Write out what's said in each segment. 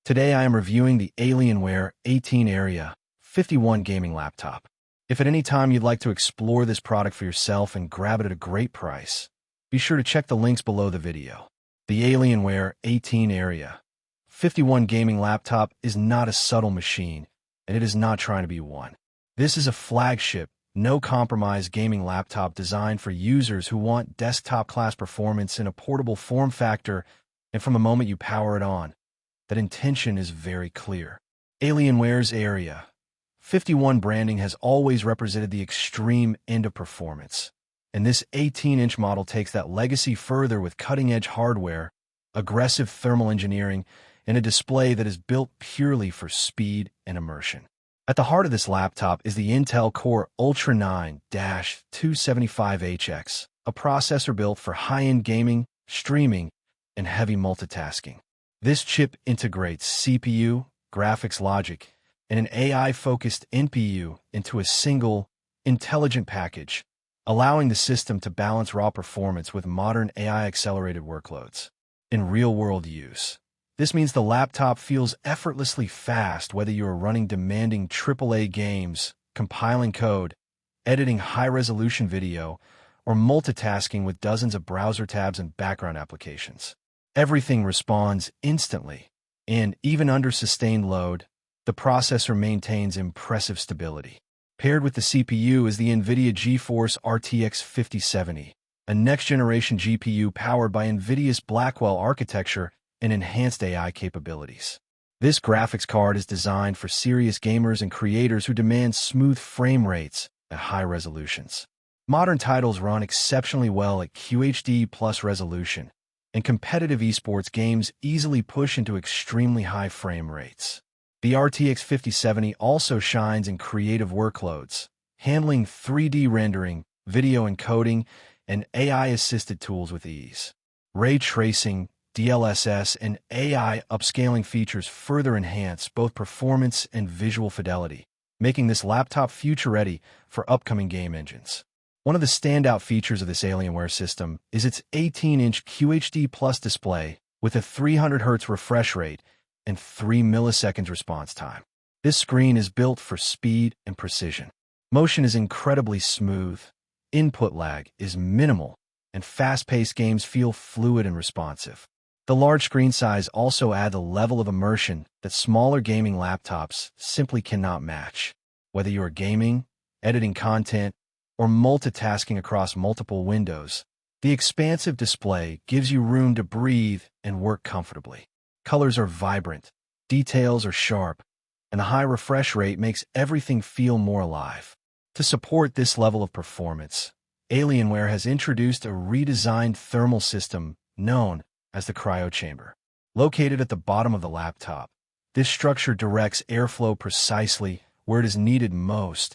Today I am reviewing the Alienware 18 Area-51 gaming laptop. If at any time you'd like to explore this product for yourself and grab it at a great price, be sure to check the links below the video. The Alienware 18 Area-51 gaming laptop is not a subtle machine, and it is not trying to be one. This is a flagship, no-compromise gaming laptop designed for users who want desktop-class performance in a portable form factor, and from the moment you power it on, that intention is very clear. Alienware's Area-51 branding has always represented the extreme end of performance, and this 18-inch model takes that legacy further with cutting-edge hardware, aggressive thermal engineering, and a display that is built purely for speed and immersion. At the heart of this laptop is the Intel Core Ultra 9-275HX, a processor built for high-end gaming, streaming, and heavy multitasking. This chip integrates CPU, graphics logic, and an AI-focused NPU into a single, intelligent package, allowing the system to balance raw performance with modern AI-accelerated workloads. In real-world use, this means the laptop feels effortlessly fast whether you are running demanding AAA games, compiling code, editing high-resolution video, or multitasking with dozens of browser tabs and background applications. Everything responds instantly, and even under sustained load, the processor maintains impressive stability. Paired with the CPU is the NVIDIA GeForce RTX 5070, a next-generation GPU powered by NVIDIA's Blackwell architecture and enhanced AI capabilities. This graphics card is designed for serious gamers and creators who demand smooth frame rates at high resolutions. Modern titles run exceptionally well at QHD plus resolution, and competitive esports games easily push into extremely high frame rates. The RTX 5070 also shines in creative workloads, handling 3D rendering, video encoding, and AI-assisted tools with ease. Ray tracing, DLSS, and AI upscaling features further enhance both performance and visual fidelity, making this laptop future-ready for upcoming game engines. One of the standout features of this Alienware system is its 18-inch QHD Plus display with a 300Hz refresh rate and 3 milliseconds response time. This screen is built for speed and precision. Motion is incredibly smooth, input lag is minimal, and fast-paced games feel fluid and responsive. The large screen size also adds a level of immersion that smaller gaming laptops simply cannot match. Whether you are gaming, editing content, or multitasking across multiple windows, the expansive display gives you room to breathe and work comfortably. Colors are vibrant, details are sharp, and the high refresh rate makes everything feel more alive. To support this level of performance, Alienware has introduced a redesigned thermal system known as the Cryo-Chamber. Located at the bottom of the laptop, this structure directs airflow precisely where it is needed most,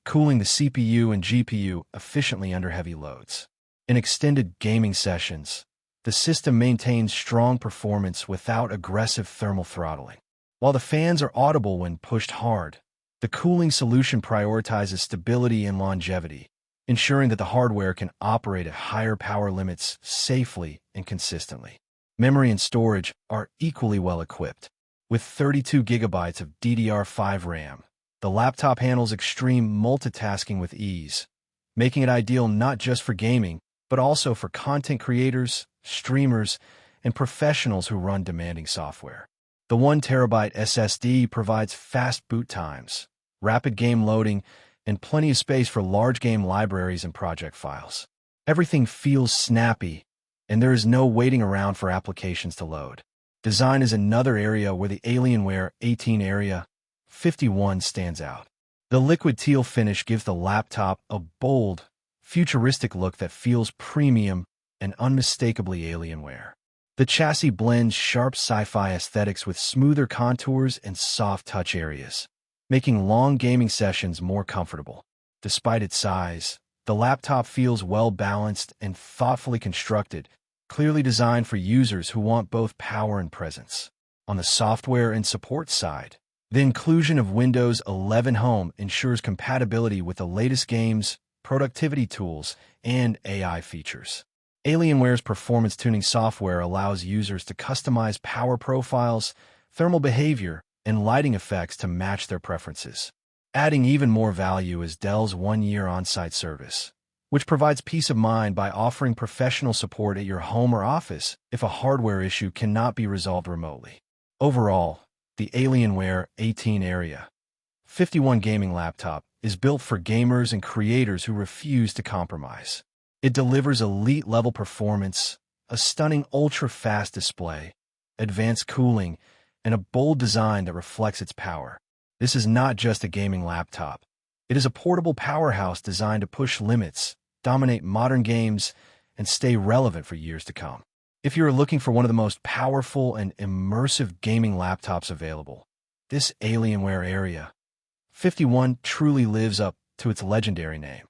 cooling the CPU and GPU efficiently under heavy loads. In extended gaming sessions, the system maintains strong performance without aggressive thermal throttling. While the fans are audible when pushed hard, the cooling solution prioritizes stability and longevity, ensuring that the hardware can operate at higher power limits safely and consistently. Memory and storage are equally well equipped. With 32 GB of DDR5 RAM, the laptop handles extreme multitasking with ease, making it ideal not just for gaming, but also for content creators, streamers, and professionals who run demanding software. The 1 TB SSD provides fast boot times, rapid game loading, and plenty of space for large game libraries and project files. Everything feels snappy, and there is no waiting around for applications to load. Design is another area where the Alienware 18 Area-51 stands out. The liquid teal finish gives the laptop a bold, futuristic look that feels premium and unmistakably Alienware. The chassis blends sharp sci-fi aesthetics with smoother contours and soft touch areas, making long gaming sessions more comfortable. Despite its size, the laptop feels well-balanced and thoughtfully constructed, clearly designed for users who want both power and presence. On the software and support side, the inclusion of Windows 11 Home ensures compatibility with the latest games, productivity tools, and AI features. Alienware's performance tuning software allows users to customize power profiles, thermal behavior, and lighting effects to match their preferences. Adding even more value is Dell's 1-year on-site service, which provides peace of mind by offering professional support at your home or office if a hardware issue cannot be resolved remotely. Overall, the Alienware 18 Area-51 gaming laptop is built for gamers and creators who refuse to compromise. It delivers elite-level performance, a stunning ultra-fast display, advanced cooling, and a bold design that reflects its power. This is not just a gaming laptop. It is a portable powerhouse designed to push limits, dominate modern games, and stay relevant for years to come. If you are looking for one of the most powerful and immersive gaming laptops available, this Alienware Area-51 truly lives up to its legendary name.